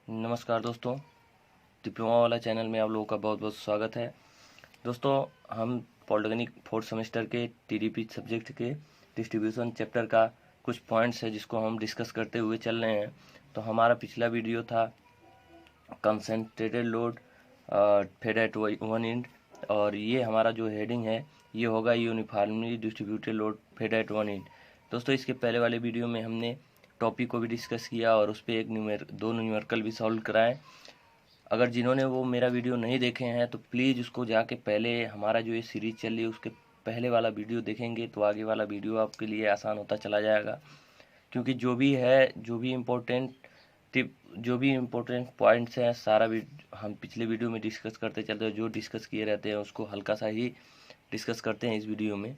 नमस्कार दोस्तों, डिप्लोमा वाला चैनल में आप लोगों का बहुत बहुत स्वागत है। दोस्तों, हम पॉलिटेक्निक फोर्थ सेमेस्टर के टीडीपी सब्जेक्ट के डिस्ट्रीब्यूशन चैप्टर का कुछ पॉइंट्स है जिसको हम डिस्कस करते हुए चल रहे हैं। तो हमारा पिछला वीडियो था concentrated load fed at one end, और ये हमारा जो हेडिंग है ये होगा uniformly distributed load fed at one end. दोस्तों, इसके पहले वाले वीडियो में हमने टॉपिक को भी डिस्कस किया और उस पर दो न्यूमेरिकल भी सॉल्व कराए। अगर जिन्होंने वो मेरा वीडियो नहीं देखे हैं तो प्लीज़ उसको जाके पहले हमारा जो ये सीरीज़ चल रही है उसके पहले वाला वीडियो देखेंगे तो आगे वाला वीडियो आपके लिए आसान होता चला जाएगा। क्योंकि जो भी इम्पोर्टेंट टिप जो भी इम्पोर्टेंट पॉइंट्स हैं सारा भी हम पिछले वीडियो में डिस्कस करते चलते हैं। जो डिस्कस किए रहते हैं उसको हल्का सा ही डिस्कस करते हैं इस वीडियो में।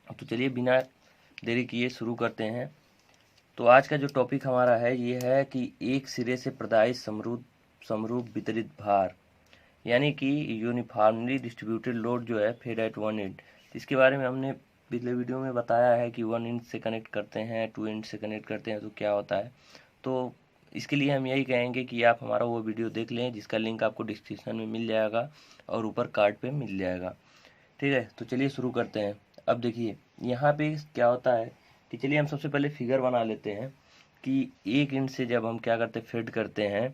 तो चलिए बिना देरी किए शुरू करते हैं। तो आज का जो टॉपिक हमारा है ये है कि एक सिरे से प्रदायित समरूप वितरित भार, यानी कि यूनिफॉर्मली डिस्ट्रीब्यूटेड लोड जो है फेड एट वन एंड। इसके बारे में हमने पिछले वीडियो में बताया है कि वन एंड से कनेक्ट करते हैं, टू एंड से कनेक्ट करते हैं तो क्या होता है। तो इसके लिए हम यही कहेंगे कि आप हमारा वो वीडियो देख लें जिसका लिंक आपको डिस्क्रिप्शन में मिल जाएगा और ऊपर कार्ड पे मिल जाएगा। ठीक है, तो चलिए शुरू करते हैं। अब देखिए यहाँ पे क्या होता है कि चलिए हम सबसे पहले फिगर बना लेते हैं कि एक इंच से जब हम क्या करते हैं फेड करते हैं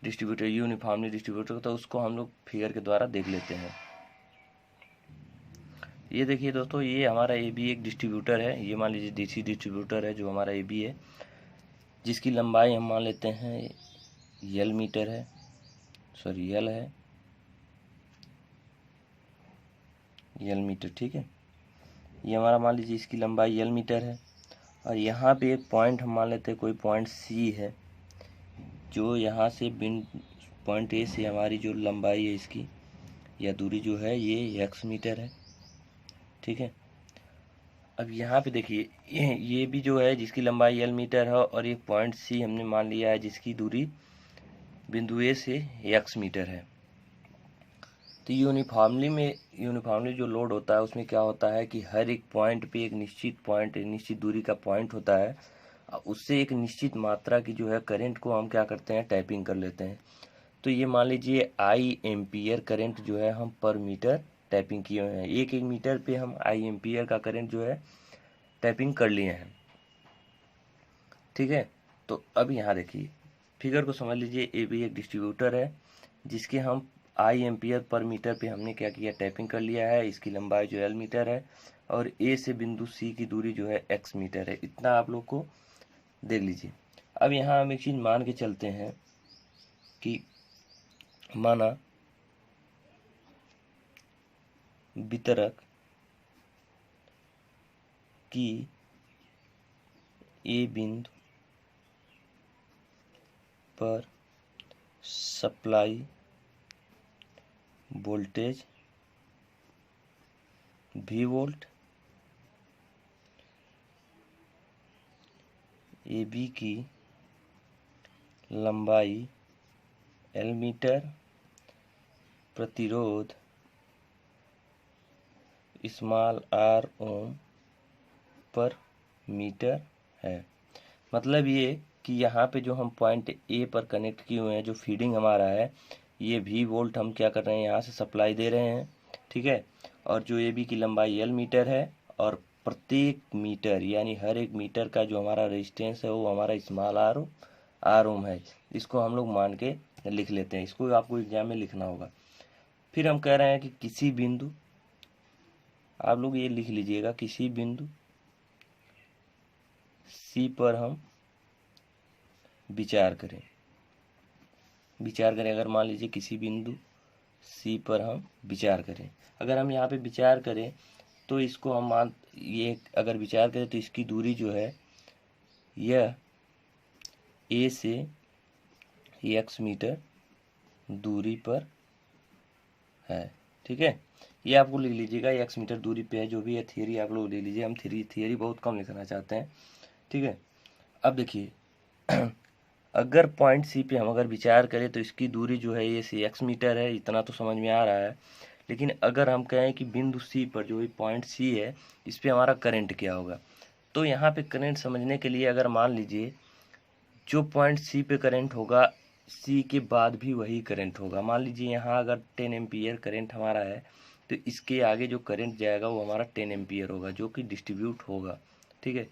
डिस्ट्रीब्यूटर यूनिफॉर्मली डिस्ट्रीब्यूटर, तो उसको हम लोग फिगर के द्वारा देख लेते हैं। ये देखिए दोस्तों, ये हमारा ए बी एक डिस्ट्रीब्यूटर है। ये मान लीजिए डीसी डिस्ट्रीब्यूटर है जो हमारा ए बी है, जिसकी लंबाई हम मान लेते हैं यल मीटर है, सॉरी यल है, यल मीटर। ठीक है, ये हमारा मान लीजिए इसकी लंबाई यल मीटर है। और यहाँ पे एक पॉइंट हम मान लेते हैं, कोई पॉइंट सी है जो यहाँ से पॉइंट ए से हमारी जो लंबाई है इसकी या दूरी जो है ये एक्स मीटर है। ठीक है, अब यहाँ पे देखिए ये भी जो है जिसकी लंबाई यल मीटर है और ये पॉइंट सी हमने मान लिया है जिसकी दूरी बिंदु ए से एक्स मीटर है। तो यूनिफॉर्मली जो लोड होता है उसमें क्या होता है कि हर एक पॉइंट पे एक निश्चित दूरी का पॉइंट होता है। उससे एक निश्चित मात्रा की जो है करंट को हम क्या करते हैं, टैपिंग कर लेते हैं। तो ये मान लीजिए आई एम्पियर करंट जो है हम पर मीटर टैपिंग किए हुए हैं। एक एक मीटर पे हम आई एम्पियर का करंट जो है टैपिंग कर लिए हैं। ठीक है, तो अब यहाँ देखिए फिगर को समझ लीजिए। ए भी एक डिस्ट्रीब्यूटर है जिसके हम आई एम्पियर पर मीटर पे हमने क्या किया, टैपिंग कर लिया है। इसकी लंबाई जो एल मीटर है और ए से बिंदु सी की दूरी जो है एक्स मीटर है। इतना आप लोग को देख लीजिए। अब यहाँ हम एक चीज़ मान के चलते हैं कि माना वितरक की ए बिंदु पर supply voltage V volt, A B की लंबाई एल मीटर, प्रतिरोध स्मॉल आर ओम पर मीटर है। मतलब ये कि यहाँ पे जो हम पॉइंट ए पर कनेक्ट किए हुए हैं, जो फीडिंग हमारा है, ये V वोल्ट हम क्या कर रहे हैं, यहाँ से सप्लाई दे रहे हैं। ठीक है, और जो ए बी की लंबाई एल मीटर है और प्रत्येक मीटर यानी हर एक मीटर का जो हमारा रेजिस्टेंस है वो हमारा स्मॉल आर ओम है। इसको हम लोग मान के लिख लेते हैं। इसको आपको एग्जाम में लिखना होगा। फिर हम कह रहे हैं कि किसी बिंदु, आप लोग ये लिख लीजिएगा, किसी बिंदु सी पर हम विचार करें। अगर मान लीजिए किसी बिंदु सी पर हम विचार करें, अगर हम यहाँ पे विचार करें तो इसको हम अगर विचार करें तो इसकी दूरी जो है यह ए से एक्स मीटर दूरी पर है। ठीक है, ये आपको लिख लीजिएगा, एक्स मीटर दूरी पे है। जो भी है थियरी आप लोग ले लीजिए, हम थियरी बहुत कम लिखना चाहते हैं। ठीक है, अब देखिए अगर पॉइंट सी पे हम अगर विचार करें तो इसकी दूरी जो है ये से एक्स मीटर है। इतना तो समझ में आ रहा है। लेकिन अगर हम कहें कि बिंदु सी पर जो पॉइंट सी है इस पे हमारा करंट क्या होगा, तो यहाँ पे करंट समझने के लिए अगर मान लीजिए जो पॉइंट सी पे करंट होगा सी के बाद भी वही करंट होगा। मान लीजिए यहाँ अगर 10 एम्पियर करंट हमारा है तो इसके आगे जो करंट जाएगा वो हमारा 10 एम्पियर होगा, जो कि डिस्ट्रीब्यूट होगा। ठीक है,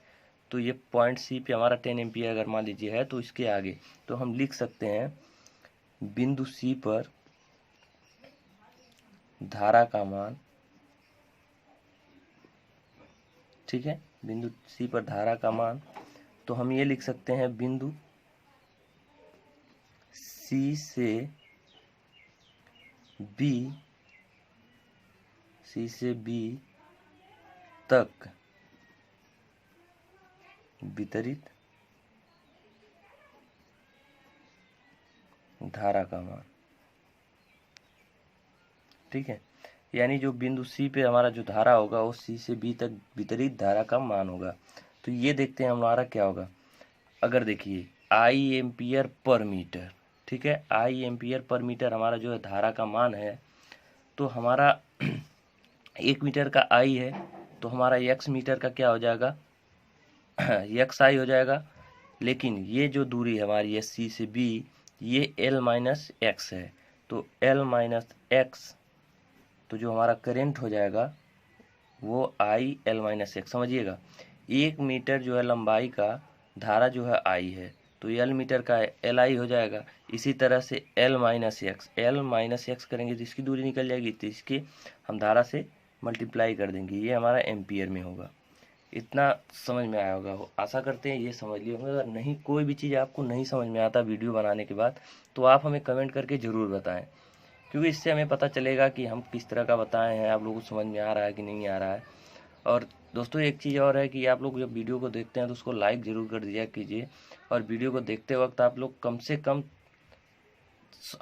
तो ये पॉइंट सी पे हमारा 10 एम्पियर अगर मान लीजिए है तो इसके आगे तो हम लिख सकते हैं बिंदु सी पर धारा का मान, ठीक है, बिंदु सी पर धारा का मान, तो हम ये लिख सकते हैं बिंदु सी से बी, सी से बी तक वितरित धारा का मान। ठीक है, यानी जो बिंदु सी पे हमारा जो धारा होगा वो सी से बी तक वितरित धारा का मान होगा। तो ये देखते हैं हमारा क्या होगा। अगर देखिए आई एम्पियर पर मीटर, ठीक है, आई एम्पियर पर मीटर हमारा जो है धारा का मान है, तो हमारा 1 मीटर का आई है तो हमारा x मीटर का क्या हो जाएगा, एक्स आई हो जाएगा। लेकिन ये जो दूरी है हमारी है सी से बी, ये l माइनस एक्स है, तो l माइनस एक्स, तो जो हमारा करंट हो जाएगा वो आई एल माइनस एक्स। समझिएगा 1 मीटर जो है लंबाई का धारा जो है आई है, तो एल मीटर का एल आई हो जाएगा। इसी तरह से एल माइनस एक्स करेंगे तो इसकी दूरी निकल जाएगी, तो इसके हम धारा से मल्टीप्लाई कर देंगे, ये हमारा एम्पियर में होगा। इतना समझ में आया होगा, आशा करते हैं ये समझ लिए होंगे। अगर नहीं कोई भी चीज़ आपको नहीं समझ में आता वीडियो बनाने के बाद तो आप हमें कमेंट करके ज़रूर बताएं, क्योंकि इससे हमें पता चलेगा कि हम किस तरह का बताए हैं, आप लोगों को समझ में आ रहा है कि नहीं आ रहा है। और दोस्तों एक चीज़ और है कि आप लोग जब वीडियो को देखते हैं तो उसको लाइक ज़रूर कर दिया कीजिए, और वीडियो को देखते वक्त आप लोग कम से कम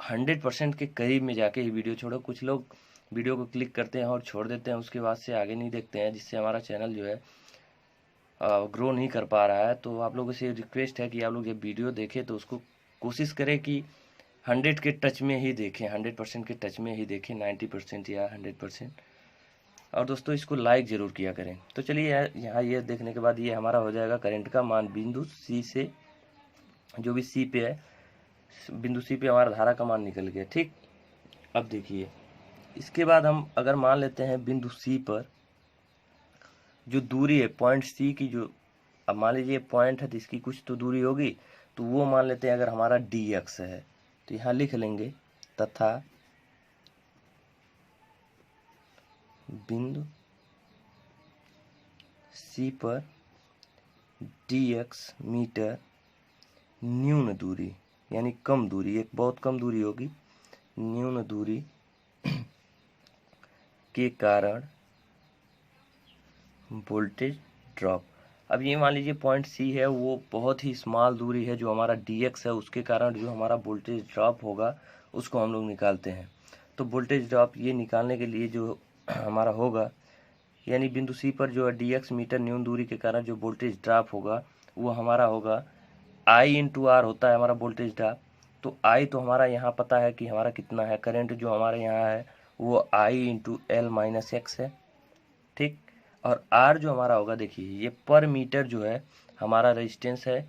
100% के करीब में जाके ही वीडियो छोड़ो। कुछ लोग वीडियो को क्लिक करते हैं और छोड़ देते हैं, उसके बाद से आगे नहीं देखते हैं, जिससे हमारा चैनल जो है ग्रो नहीं कर पा रहा है। तो आप लोगों से रिक्वेस्ट है कि आप लोग जब वीडियो देखें तो उसको कोशिश करें कि 100 के टच में ही देखें, 100% के टच में ही देखें, 90% या 100%। और दोस्तों इसको लाइक ज़रूर किया करें। तो चलिए यहाँ ये देखने के बाद ये हमारा हो जाएगा करंट का मान बिंदु सी से, जो भी सी पे है, बिंदु सी पे हमारा धारा का मान निकल गया। ठीक, अब देखिए इसके बाद हम अगर मान लेते हैं बिंदु सी पर जो दूरी है पॉइंट सी की, जो अब मान लीजिए पॉइंट है तो इसकी कुछ तो दूरी होगी, तो वो मान लेते हैं अगर हमारा डी एक्स है, तो यहाँ लिख लेंगे तथा बिंदु सी पर डी एक्स मीटर न्यून दूरी, यानी कम दूरी, एक बहुत कम दूरी होगी, न्यून दूरी के कारण वोल्टेज ड्रॉप। अब ये मान लीजिए पॉइंट सी है, वो बहुत ही स्मॉल दूरी है, जो हमारा डी एक्स है उसके कारण जो हमारा वोल्टेज ड्रॉप होगा उसको हम लोग निकालते हैं। तो वोल्टेज ड्रॉप ये निकालने के लिए जो हमारा होगा, यानी बिंदु सी पर जो है डी एक्स मीटर न्यून दूरी के कारण जो वोल्टेज ड्रॉप होगा वो हमारा होगा आई इंटू आर होता है हमारा वोल्टेज ड्रॉप। तो आई तो हमारा यहाँ पता है कि हमारा कितना है, करंट जो हमारे यहाँ है वो आई इंटू एल माइनस एक्स है। ठीक, और आर जो हमारा होगा, देखिए ये पर मीटर जो है हमारा रेजिस्टेंस है,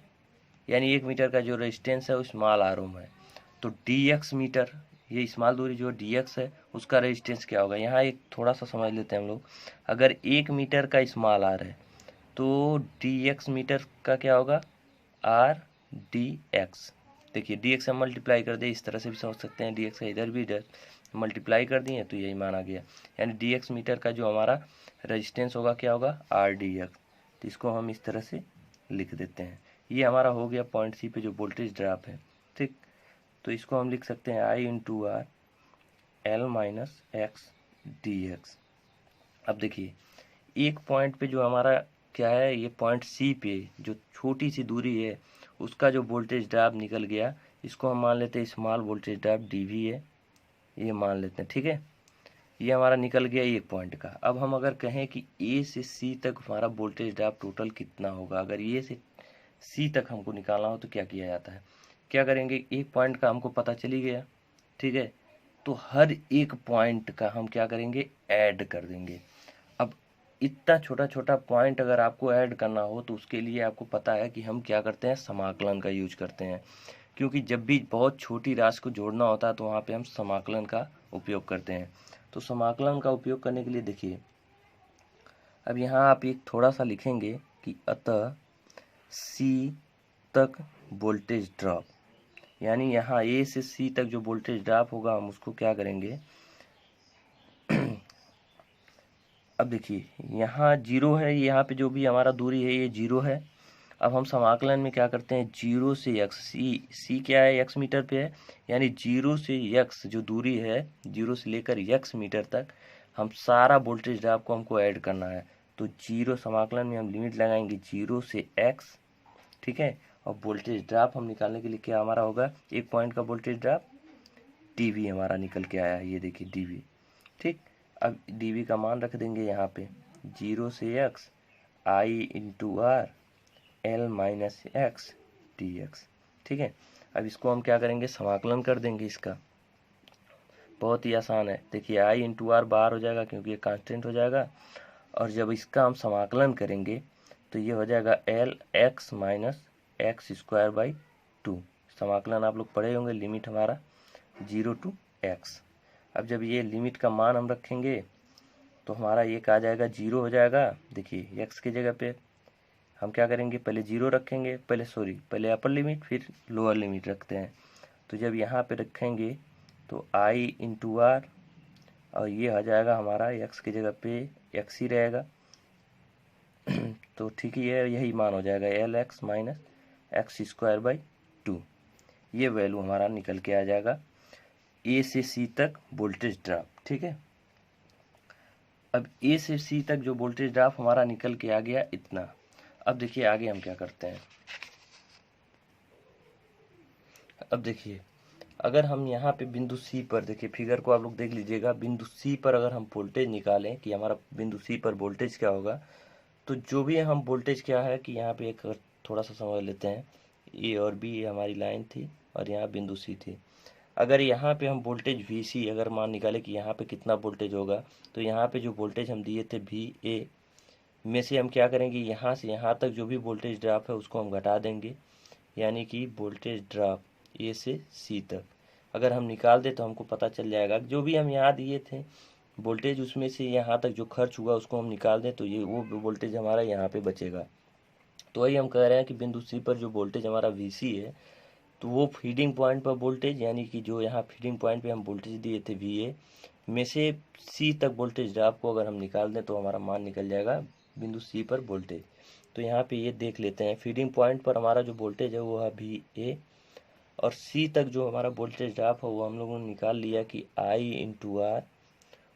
यानी 1 मीटर का जो रेजिस्टेंस है वो स्मॉल आर ओम है। तो डी एक्स मीटर, ये स्मॉल दूरी जो डी एक्स है उसका रेजिस्टेंस क्या होगा, यहाँ एक थोड़ा सा समझ लेते हैं हम लोग। अगर 1 मीटर का स्मॉल आर है तो डी एक्स मीटर का क्या होगा, आर डी एक्स। देखिए डी एक्स हम मल्टीप्लाई कर दे, इस तरह से भी समझ सकते हैं, डी एक्स का इधर भी इधर मल्टीप्लाई कर दिए तो यही माना गया, यानी डी एक्स मीटर का जो हमारा रेजिस्टेंस होगा क्या होगा, आर डी एक्स। तो इसको हम इस तरह से लिख देते हैं। ये हमारा हो गया पॉइंट सी पे जो वोल्टेज ड्रॉप है। ठीक, तो इसको हम लिख सकते हैं i into r l minus x d x. अब देखिए एक पॉइंट पे जो हमारा क्या है, ये पॉइंट सी पे जो छोटी सी दूरी है उसका जो वोल्टेज ड्रॉप निकल गया, इसको हम मान लेते हैं small voltage drop d V है, ये मान लेते हैं। ठीक है, ये हमारा निकल गया एक पॉइंट का। अब हम अगर कहें कि ए से सी तक हमारा वोल्टेज ड्रॉप टोटल कितना होगा, अगर ए से सी तक हमको निकालना हो तो क्या किया जाता है, क्या करेंगे, एक पॉइंट का हमको पता चली गया, ठीक है, तो हर एक पॉइंट का हम क्या करेंगे, ऐड कर देंगे। अब इतना छोटा छोटा पॉइंट अगर आपको ऐड करना हो तो उसके लिए आपको पता है कि हम क्या करते हैं, समाकलन का यूज करते हैं। क्योंकि जब भी बहुत छोटी राशि को जोड़ना होता है तो वहाँ पे हम समाकलन का उपयोग करते हैं। तो समाकलन का उपयोग करने के लिए देखिए, अब यहाँ आप एक थोड़ा सा लिखेंगे कि अतः सी तक वोल्टेज ड्रॉप, यानी यहाँ ए से सी तक जो वोल्टेज ड्रॉप होगा हम उसको क्या करेंगे अब देखिए यहाँ जीरो है, यहाँ पे जो भी हमारा दूरी है ये जीरो है। अब हम समाकलन में क्या करते हैं, जीरो से एक्स, सी क्या है, एक्स मीटर पे है, यानी जीरो से एक्स जो दूरी है, जीरो से लेकर एक्स मीटर तक हम सारा वोल्टेज ड्रॉप को हमको ऐड करना है। तो जीरो समाकलन में हम लिमिट लगाएंगे जीरो से एक्स, ठीक है। और वोल्टेज ड्रॉप हम निकालने के लिए क्या हमारा होगा, एक पॉइंट का वोल्टेज ड्रॉप डीवी हमारा निकल के आया है, ये देखिए डीवी, ठीक। अब डीवी का मान रख देंगे यहाँ पे जीरो से x i into r l minus x d x, ठीक है। अब इसको हम क्या करेंगे, समाकलन कर देंगे इसका, बहुत ही आसान है। देखिए आई इंटू आर बाहर हो जाएगा क्योंकि ये कांस्टेंट हो जाएगा, और जब इसका हम समाकलन करेंगे तो ये हो जाएगा L x minus x square by two. समाकलन आप लोग पढ़े होंगे, लिमिट हमारा जीरो टू एक्स। अब जब ये लिमिट का मान हम रखेंगे तो हमारा एक आ जाएगा जीरो हो जाएगा। देखिए एक्स की जगह पे हम क्या करेंगे, पहले जीरो रखेंगे, पहले अपर लिमिट फिर लोअर लिमिट रखते हैं। तो जब यहाँ पे रखेंगे तो आई इंटू आर, और ये आ जाएगा हमारा एक्स की जगह पे एक्स ही रहेगा तो ठीक ही है, यही मान हो जाएगा L x minus x square by two. ये वैल्यू हमारा निकल के आ जाएगा ए से सी तक वोल्टेज ड्रॉप, ठीक है। अब ए से सी तक जो वोल्टेज ड्रॉप हमारा निकल के आ गया इतना। अब देखिए आगे हम क्या करते हैं। अब देखिए अगर हम यहाँ पे बिंदु सी पर, देखिए फिगर को आप लोग देख लीजिएगा, बिंदु सी पर अगर हम वोल्टेज निकालें कि हमारा बिंदु सी पर वोल्टेज क्या होगा, तो जो भी हम वोल्टेज क्या है कि यहाँ पे एक थोड़ा सा समझ लेते हैं, ए और बी हमारी लाइन थी और यहाँ बिंदु सी थी। अगर यहाँ पे हम वोल्टेज वी सी अगर मान निकाले कि यहाँ पे कितना वोल्टेज होगा, तो यहाँ पे जो वोल्टेज हम दिए थे वी ए में से हम क्या करेंगे, यहाँ से यहाँ तक जो भी वोल्टेज ड्रॉप है उसको हम घटा देंगे, यानी कि वोल्टेज ड्रॉप ए से सी तक अगर हम निकाल दें तो हमको पता चल जाएगा जो भी हम यहाँ दिए थे वोल्टेज, उसमें से यहाँ तक जो खर्च हुआ उसको हम निकाल दें तो ये वो वोल्टेज हमारा यहाँ पे बचेगा। तो वही हम कह रहे हैं कि बिंदु सी पर जो वोल्टेज हमारा वी सी है, तो वो फीडिंग पॉइंट पर वोल्टेज, यानी कि जो यहाँ फीडिंग पॉइंट पे हम वोल्टेज दिए थे वी ए में से सी तक वोल्टेज ड्रॉप को अगर हम निकाल दें तो हमारा मान निकल जाएगा बिंदु सी पर वोल्टेज। तो यहाँ पे ये देख लेते हैं, फीडिंग पॉइंट पर हमारा जो वोल्टेज है वो है वी ए, और सी तक जो हमारा वोल्टेज ड्रॉप है वो हम लोगों ने निकाल लिया कि आई इंटू आर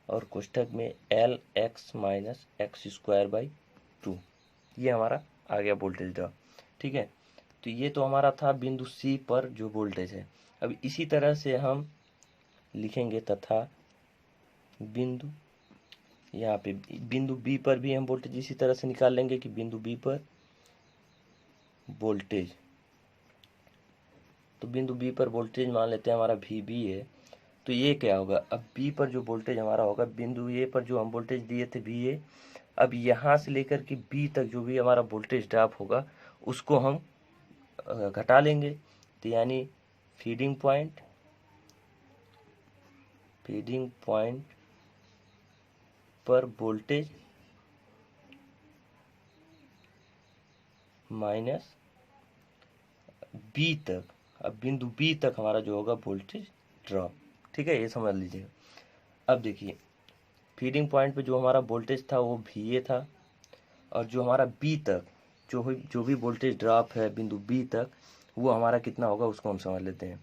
और कोष्ठक में L x minus x square by two, ये हमारा आ गया वोल्टेज ड्रॉप, ठीक है। तो ये तो हमारा था बिंदु सी पर जो वोल्टेज है। अब इसी तरह से हम लिखेंगे तथा बिंदु, यहाँ पे बिंदु बी पर भी हम वोल्टेज इसी तरह से निकाल लेंगे कि बिंदु बी पर वोल्टेज, तो बिंदु बी पर वोल्टेज मान लेते हैं हमारा वी बी है। तो ये क्या होगा, अब बी पर जो वोल्टेज हमारा होगा, बिंदु ए पर जो हम वोल्टेज दिए थे वी ए, अब यहाँ से लेकर के बी तक जो भी हमारा वोल्टेज ड्रॉप होगा उसको हम घटा लेंगे। तो यानी फीडिंग पॉइंट पर वोल्टेज माइनस बी तक, अब बिंदु बी तक हमारा जो होगा वोल्टेज ड्रॉप, ठीक है, ये समझ लीजिए। अब देखिए फीडिंग पॉइंट पे जो हमारा वोल्टेज था वो वी ए था, और जो हमारा बी तक जो भी वोल्टेज ड्रॉप है बिंदु बी तक वो हमारा कितना होगा उसको हम समझ लेते हैं।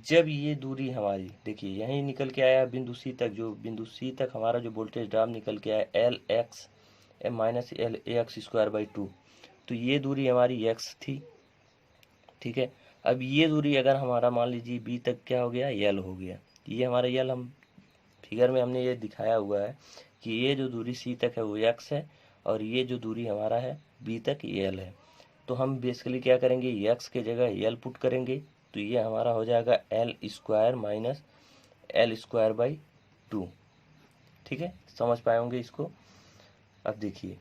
जब ये दूरी हमारी देखिए यहीं निकल के आया बिंदु सी तक, जो बिंदु सी तक हमारा जो वोल्टेज ड्रॉप निकल के आया L x minus L x square by two, तो ये दूरी हमारी एक्स थी, ठीक है। अब ये दूरी अगर हमारा मान लीजिए बी तक क्या हो गया, यल हो गया, ये हमारा यल हम फिगर में हमने ये दिखाया हुआ है कि ये जो दूरी सी तक है वो एक्स है और ये जो दूरी हमारा है बी तक यल है। तो हम बेसिकली क्या करेंगे, एक्स के जगह यल पुट करेंगे, तो ये हमारा हो जाएगा L square minus L square by two, ठीक है, समझ पाए होंगे इसको। अब देखिए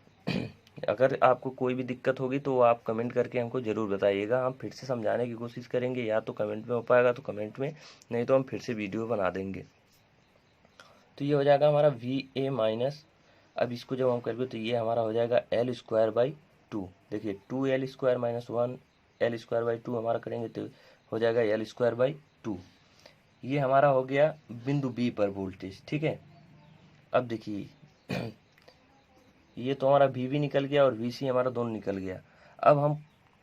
अगर आपको कोई भी दिक्कत होगी तो आप कमेंट करके हमको ज़रूर बताइएगा, हम फिर से समझाने की कोशिश करेंगे। या तो कमेंट में हो पाएगा तो कमेंट में, नहीं तो हम फिर से वीडियो बना देंगे। तो ये हो जाएगा हमारा VA माइनस, अब इसको जब हम करेंगे तो ये हमारा हो जाएगा L²/2। देखिए 2L² - 1L²/2 हमारा करेंगे तो हो जाएगा L²/2। ये हमारा हो गया बिंदु B पर वोल्टेज, ठीक है। अब देखिए ये तो हमारा VB निकल गया और VC हमारा दोनों निकल गया। अब हम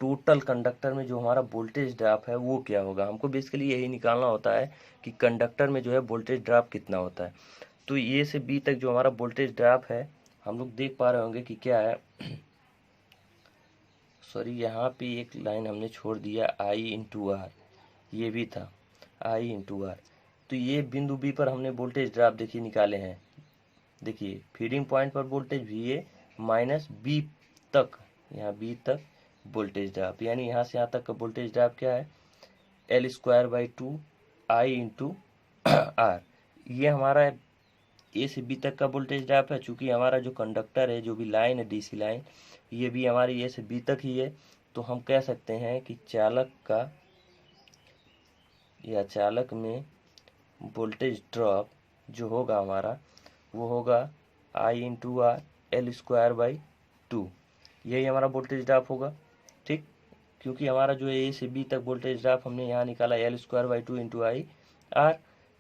टोटल कंडक्टर में जो हमारा वोल्टेज ड्रॉप है वो क्या होगा, हमको बेसिकली यही निकालना होता है कि कंडक्टर में जो है वोल्टेज ड्रॉप कितना होता है। तो ए से बी तक जो हमारा वोल्टेज ड्रॉप है हम लोग देख पा रहे होंगे कि क्या है। सॉरी, यहाँ पे एक लाइन हमने छोड़ दिया, I/R, ये भी था I/R। तो ये बिंदु बी पर हमने वोल्टेज ड्रॉप देखिए निकाले हैं। देखिए फीडिंग पॉइंट पर वोल्टेज VA माइनस B तक, यहाँ B तक वोल्टेज ड्रॉप, यानी यहाँ से यहाँ तक का वोल्टेज ड्रॉप क्या है, L²/2 I/R। ये हमारा ए से बी तक का वोल्टेज ड्रॉप है। चूँकि हमारा जो कंडक्टर है, जो भी लाइन है DC लाइन, ये भी हमारी ए से बी तक ही है। तो हम कह सकते हैं कि चालक का या चालक में वोल्टेज ड्रॉप जो होगा हमारा वो होगा I/R L²/2। यही हमारा वोल्टेज ड्रॉप होगा, ठीक। क्योंकि हमारा जो ए से बी तक वोल्टेज ड्रॉप हमने यहाँ निकाला L²/2 I/R,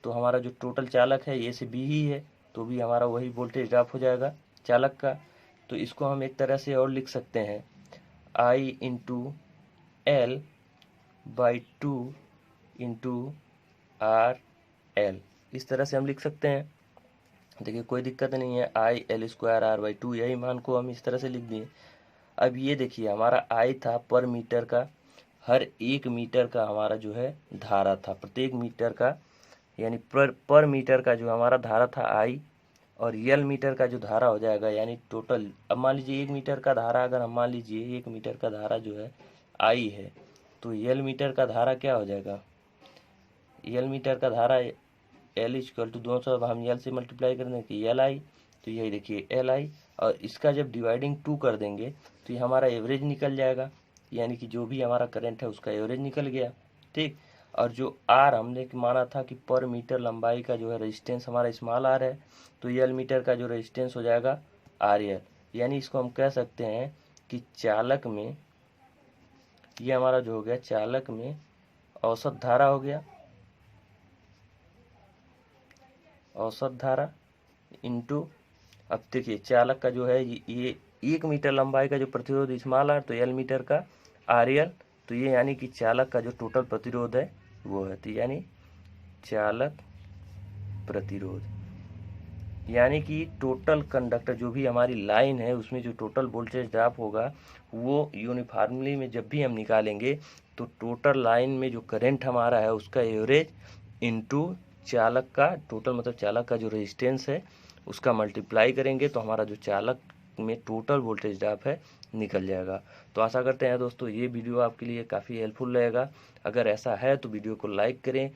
तो हमारा जो टोटल चालक है ए से बी ही है, तो भी हमारा वही वोल्टेज ड्रॉप हो जाएगा चालक का। तो इसको हम एक तरह से और लिख सकते हैं I/L/2 RL, इस तरह से हम लिख सकते हैं। देखिए कोई दिक्कत नहीं है, I/L²R/2 यही मान को हम इस तरह से लिख दिए। अब ये देखिए हमारा I था पर मीटर का, हर 1 मीटर का हमारा जो है धारा था, प्रत्येक मीटर का, यानी पर मीटर का जो हमारा धारा था I, और L मीटर का जो धारा हो जाएगा, यानी टोटल। अब मान लीजिए 1 मीटर का धारा, अगर हम मान लीजिए 1 मीटर का धारा जो है I है, तो L मीटर का धारा क्या हो जाएगा, L मीटर का धारा L= 200, हम L से मल्टीप्लाई कर देंगे कि LI, तो यही देखिए LI, और इसका जब डिवाइडिंग 2 कर देंगे तो ये हमारा एवरेज निकल जाएगा, यानी कि जो भी हमारा करंट है उसका एवरेज निकल गया, ठीक। और जो R हमने माना था कि पर मीटर लंबाई का जो है रेजिस्टेंस हमारा स्मॉल r है, तो L मीटर का जो रेजिस्टेंस हो जाएगा RL। यानी इसको हम कह सकते हैं कि चालक में, ये हमारा जो हो गया चालक में औसत धारा हो गया, औसत धारा इंटू, अब देखिए चालक का जो है ये 1 मीटर लंबाई का जो प्रतिरोध स्मॉल r, तो L मीटर का RL, तो ये यानी कि चालक का जो टोटल प्रतिरोध है वो है, तो यानी चालक प्रतिरोध, यानी कि टोटल कंडक्टर जो भी हमारी लाइन है उसमें जो टोटल वोल्टेज ड्रॉप होगा वो यूनिफॉर्मली में जब भी हम निकालेंगे तो टोटल लाइन में जो करंट हमारा है उसका एवरेज इंटू चालक का टोटल, मतलब चालक का जो रेजिस्टेंस है उसका मल्टीप्लाई करेंगे तो हमारा जो चालक में टोटल वोल्टेज ड्रॉप है निकल जाएगा। तो आशा करते हैं दोस्तों ये वीडियो आपके लिए काफ़ी हेल्पफुल रहेगा। अगर ऐसा है तो वीडियो को लाइक करें,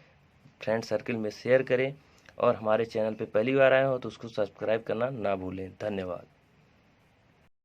फ्रेंड सर्कल में शेयर करें, और हमारे चैनल पे पहली बार आए हो तो उसको सब्सक्राइब करना ना भूलें। धन्यवाद।